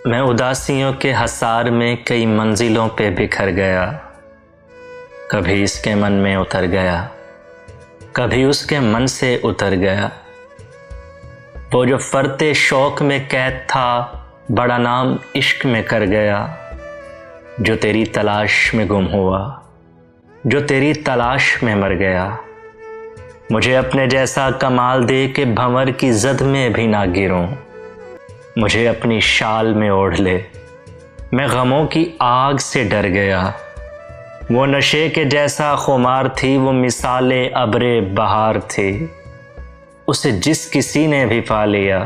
میں اداسیوں کے حصار میں کئی منزلوں پہ بکھر گیا، کبھی اس کے من میں اتر گیا، کبھی اس کے من سے اتر گیا۔ وہ جو فرط شوق میں قید تھا، بڑا نام عشق میں کر گیا، جو تیری تلاش میں گم ہوا، جو تیری تلاش میں مر گیا۔ مجھے اپنے جیسا کمال دے کہ بھنور کی زد میں بھی نہ گروں، مجھے اپنی شال میں اوڑھ لے، میں غموں کی آگ سے ڈر گیا۔ وہ نشے کے جیسا خمار تھی، وہ مثال ابر بہار تھی، اسے جس کسی نے بھی پا لیا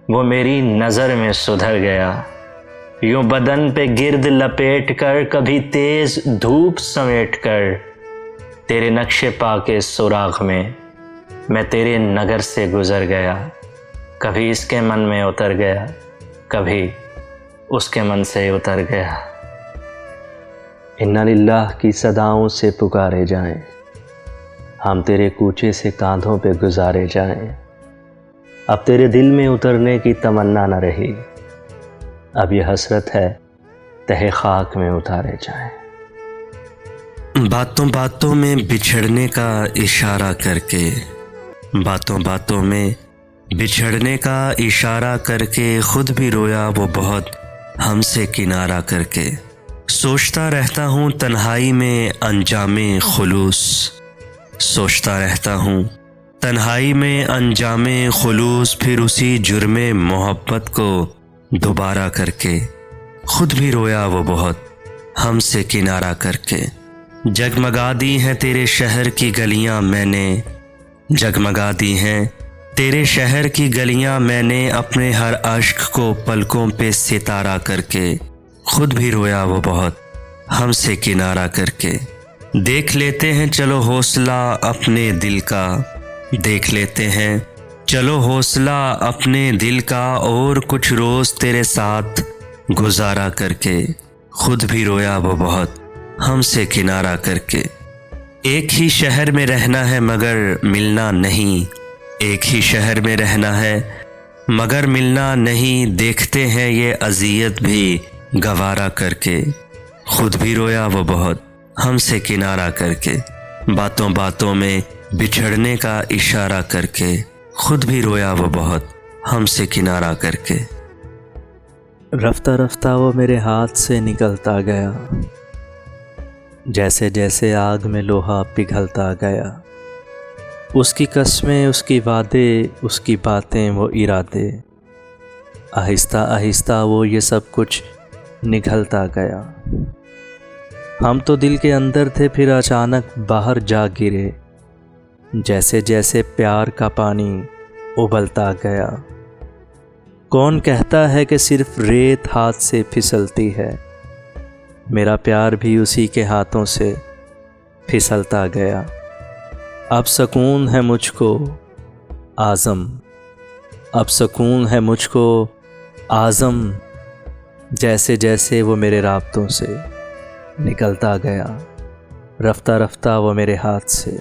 وہ میری نظر میں سدھر گیا۔ یوں بدن پہ گرد لپیٹ کر، کبھی تیز دھوپ سمیٹ کر، تیرے نقش پا کے سراغ میں تیرے نگر سے گزر گیا۔ کبھی اس کے من میں اتر گیا، کبھی اس کے من سے اتر گیا۔ اِنَّا لِلَّہ کی صداؤں سے پکارے جائیں، ہم تیرے کوچے سے کاندھوں پہ گزارے جائیں۔ اب تیرے دل میں اترنے کی تمنا نہ رہی، اب یہ حسرت ہے تہہ خاک میں اتارے جائیں۔ باتوں باتوں میں بچھڑنے کا اشارہ کر کے، باتوں باتوں میں بچھڑنے کا اشارہ کر کے، خود بھی رویا وہ بہت ہم سے کنارہ کر کے۔ سوچتا رہتا ہوں تنہائی میں انجام خلوص، سوچتا رہتا ہوں تنہائی میں انجام خلوص، پھر اسی جرم محبت کو دوبارہ کر کے، خود بھی رویا وہ بہت ہم سے کنارہ کر کے۔ جگمگا دی ہیں تیرے شہر کی گلیاں میں نے، جگمگا دی ہیں تیرے شہر کی گلیاں میں نے، اپنے ہر اشک کو پلکوں پہ ستارہ کر کے، خود بھی رویا وہ بہت ہم سے کنارہ کر کے۔ دیکھ لیتے ہیں چلو حوصلہ اپنے دل کا، دیکھ لیتے ہیں چلو حوصلہ اپنے دل کا، اور کچھ روز تیرے ساتھ گزارا کر کے، خود بھی رویا وہ بہت ہم سے کنارہ کر کے۔ ایک ہی شہر میں رہنا ہے مگر ملنا نہیں، ایک ہی شہر میں رہنا ہے مگر ملنا نہیں، دیکھتے ہیں یہ اذیت بھی گوارا کر کے، خود بھی رویا وہ بہت ہم سے کنارہ کر کے۔ باتوں باتوں میں بچھڑنے کا اشارہ کر کے، خود بھی رویا وہ بہت ہم سے کنارہ کر کے۔ رفتہ رفتہ وہ میرے ہاتھ سے نکلتا گیا، جیسے جیسے آگ میں لوہا پگھلتا گیا۔ اس کی قسمیں، اس کی وعدے، اس کی باتیں، وہ ارادے، آہستہ آہستہ وہ یہ سب کچھ نگھلتا گیا۔ ہم تو دل کے اندر تھے، پھر اچانک باہر جا گرے، جیسے جیسے پیار کا پانی ابلتا گیا۔ کون کہتا ہے کہ صرف ریت ہاتھ سے پھسلتی ہے، میرا پیار بھی اسی کے ہاتھوں سے پھسلتا گیا۔ اب سکون ہے مجھ کو اعظم، اب سکون ہے مجھ کو اعظم، جیسے جیسے وہ میرے رابطوں سے نکلتا گیا، رفتہ رفتہ وہ میرے ہاتھ سے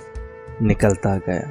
نکلتا گیا۔